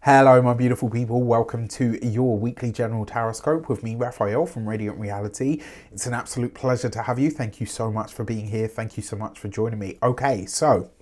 Hello, my beautiful people. Welcome to your weekly general taroscope with me, Raphael from Radiant Reality. It's an absolute pleasure to have you. Thank you so much for being here. Thank you so much for joining me. Okay, so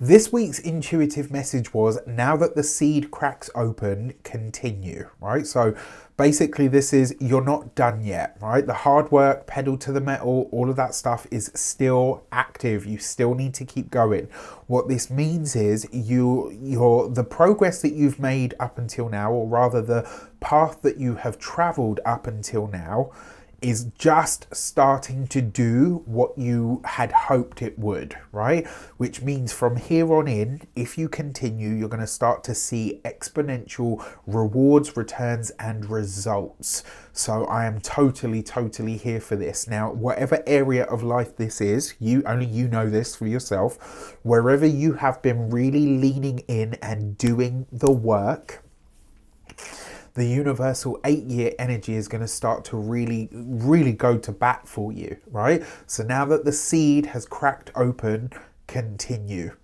this week's intuitive message was, now that the seed cracks open, continue, right? So basically this is, you're not done yet, right? The hard work, pedal to the metal, all of that stuff is still active. You still need to keep going. What this means is the progress that you've made up until now, or rather the path that you have traveled up until now, is just starting to do what you had hoped it would, right? Which means from here on in, if you continue, you're going to start to see exponential rewards, returns, and results. So I am totally here for this. Now, whatever area of life this is, only you know this for yourself, wherever you have been really leaning in and doing the work, the universal 8-year energy is going to start to really go to bat for you, right? So now that the seed has cracked open, continue.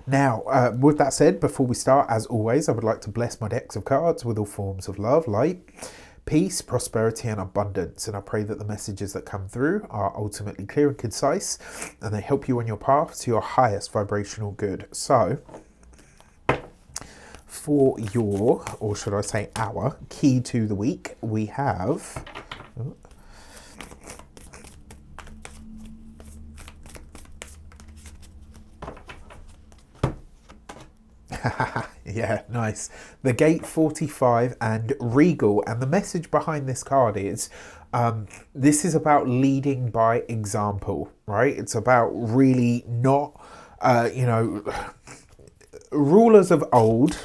Now, with that said, before we start, as always, I would like to bless my decks of cards with all forms of love, light, peace, prosperity, and abundance. And I pray that the messages that come through are ultimately clear and concise, and they help you on your path to your highest vibrational good. So, for your, or should I say our, key to the week, we have yeah, nice, the Gate 45 and Regal. And the message behind this card is this is about leading by example, right? It's about really not rulers of old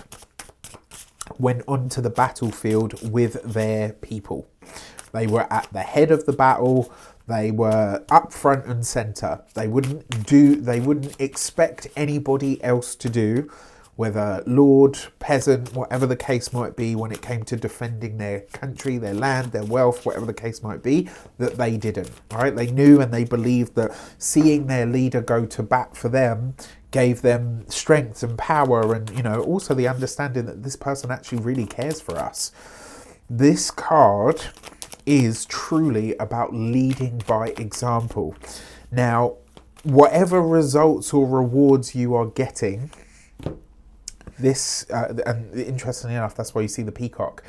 went onto the battlefield with their people. They were at the head of the battle. They were up front and center. They wouldn't expect anybody else to do, whether lord, peasant, whatever the case might be, when it came to defending their country, their land, their wealth, whatever the case might be, that they didn't, right? They knew and they believed that seeing their leader go to bat for them gave them strength and power, and also the understanding that this person actually really cares for us. This card is truly about leading by example. Now, whatever results or rewards you are getting, this and interestingly enough, that's why you see the peacock.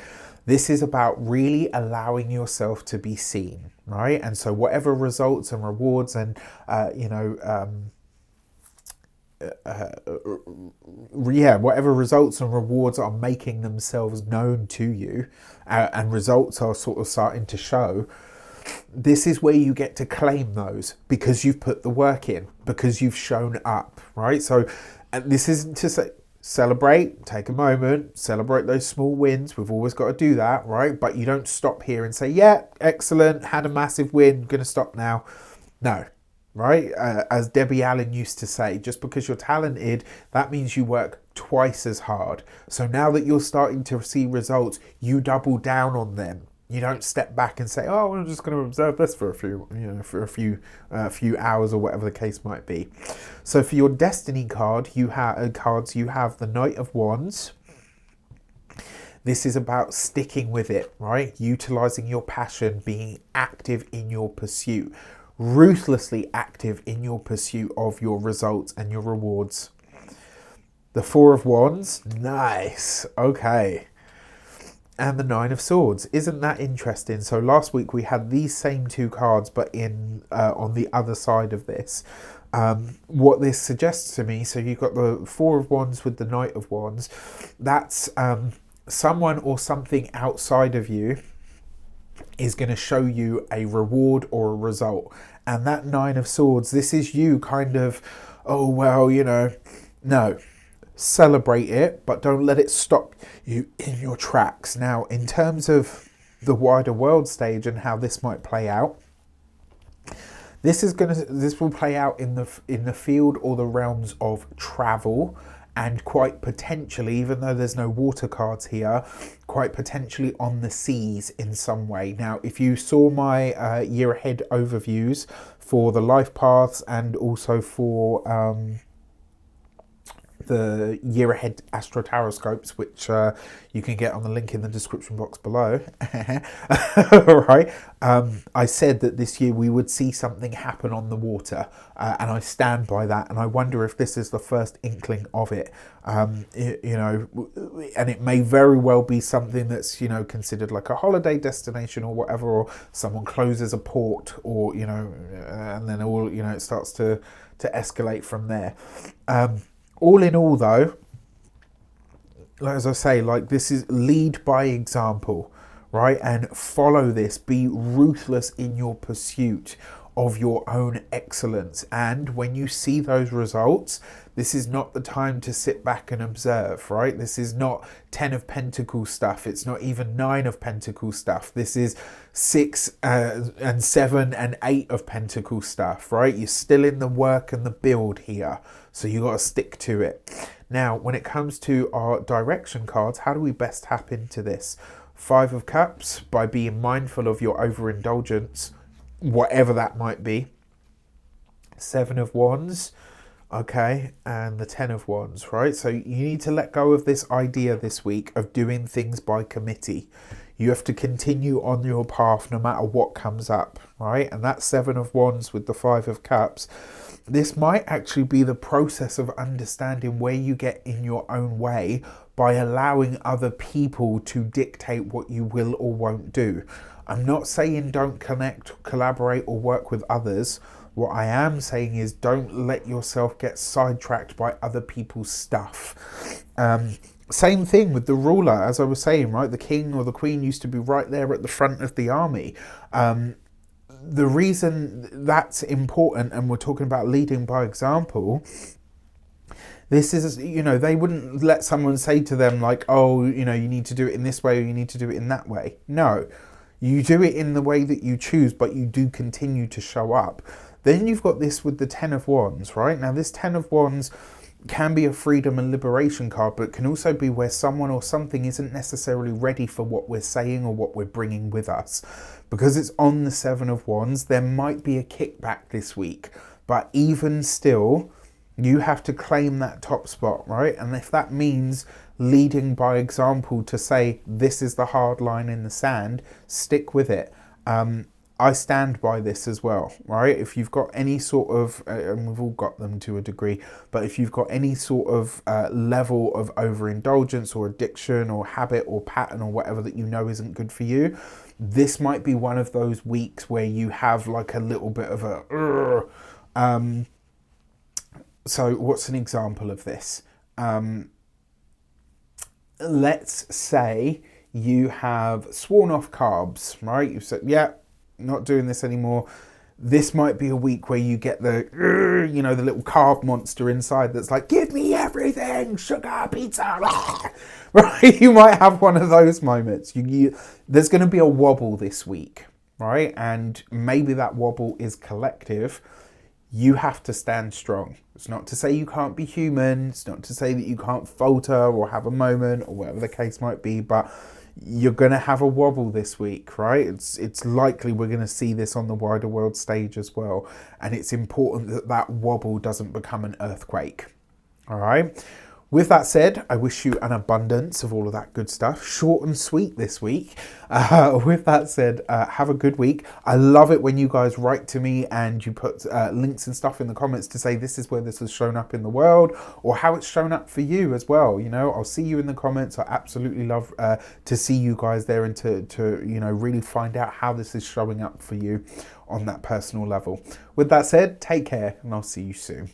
This is about really allowing yourself to be seen, right? And so whatever results and rewards and whatever results and rewards are making themselves known to you, and results are sort of starting to show, this is where you get to claim those, because you've put the work in, because you've shown up, right? So, and this isn't to say celebrate, take a moment, celebrate those small wins. We've always got to do that, right? But you don't stop here and say, yeah, excellent, had a massive win, gonna stop now. No. Right? As Debbie Allen used to say, just because you're talented, that means you work twice as hard. So now that you're starting to see results, you double down on them. You don't step back and say, "Oh, I'm just going to observe this for a few hours or whatever the case might be." So for your destiny card, you have the Knight of Wands. This is about sticking with it, right? Utilizing your passion, being active in your pursuit. Ruthlessly active in your pursuit of your results and your rewards. The Four of Wands, nice, okay. And the Nine of Swords, isn't that interesting? So last week we had these same two cards, but in on the other side of this. What this suggests to me, so you've got the Four of Wands with the Knight of Wands, that's someone or something outside of you is going to show you a reward or a result. And that Nine of Swords, this is you kind of, oh, well, no, celebrate it, but don't let it stop you in your tracks. Now, in terms of the wider world stage and how this might play out, this will play out in the field or the realms of travel, and quite potentially, even though there's no water cards here, quite potentially on the seas in some way. Now, if you saw my year ahead overviews for the life paths and also for the year ahead astro taroscopes, which you can get on the link in the description box below. Right, I said that this year we would see something happen on the water, and I stand by that, and I wonder if this is the first inkling of it. You know, and it may very well be something that's, you know, considered like a holiday destination or whatever, or someone closes a port, or, you know, and then all, you know, it starts to escalate from there. All in all, though, as I say, like, this is lead by example, right? And follow this. Be ruthless in your pursuit of your own excellence. And when you see those results, this is not the time to sit back and observe, right? This is not 10 of Pentacles stuff. It's not even 9 of Pentacles stuff. This is 6 and 7 and 8 of Pentacles stuff, right? You're still in the work and the build here. So you got to stick to it. Now, when it comes to our direction cards, how do we best tap into this? 5 of Cups, by being mindful of your overindulgence, whatever that might be. 7 of Wands, okay, and the 10 of Wands, right? So you need to let go of this idea this week of doing things by committee. You have to continue on your path no matter what comes up, right? And that 7 of Wands with the 5 of Cups, this might actually be the process of understanding where you get in your own way by allowing other people to dictate what you will or won't do. I'm not saying don't connect, collaborate, or work with others. What I am saying is don't let yourself get sidetracked by other people's stuff. Same thing with the ruler, as I was saying, right? The king or the queen used to be right there at the front of the army. The reason that's important, and we're talking about leading by example, this is, you know, they wouldn't let someone say to them like, oh, you know, you need to do it in this way or you need to do it in that way. No, you do it in the way that you choose, but you do continue to show up. Then you've got this with the 10 of Wands, right? Now, this 10 of Wands can be a freedom and liberation card, but can also be where someone or something isn't necessarily ready for what we're saying or what we're bringing with us. Because it's on the 7 of Wands, there might be a kickback this week, but even still, you have to claim that top spot, right? And if that means leading by example to say, this is the hard line in the sand, stick with it. I stand by this as well, right? If you've got any sort of, and we've all got them to a degree, but if you've got any sort of level of overindulgence or addiction or habit or pattern or whatever that you know isn't good for you, this might be one of those weeks where you have like a little bit of a, so what's an example of this? Let's say you have sworn off carbs, right? You've said, yeah, not doing this anymore. This might be a week where you get the, you know, the little carb monster inside that's like, give me everything, sugar, pizza, right? You might have one of those moments. There's going to be a wobble this week, right? And maybe that wobble is collective. You have to stand strong. It's not to say you can't be human. It's not to say that you can't falter or have a moment or whatever the case might be, but you're going to have a wobble this week, right? It's likely we're going to see this on the wider world stage as well. And it's important that that wobble doesn't become an earthquake. All right. With that said, I wish you an abundance of all of that good stuff. Short and sweet this week. With that said, have a good week. I love it when you guys write to me and you put links and stuff in the comments to say this is where this has shown up in the world or how it's shown up for you as well. You know, I'll see you in the comments. I absolutely love to see you guys there and to you know, really find out how this is showing up for you on that personal level. With that said, take care and I'll see you soon.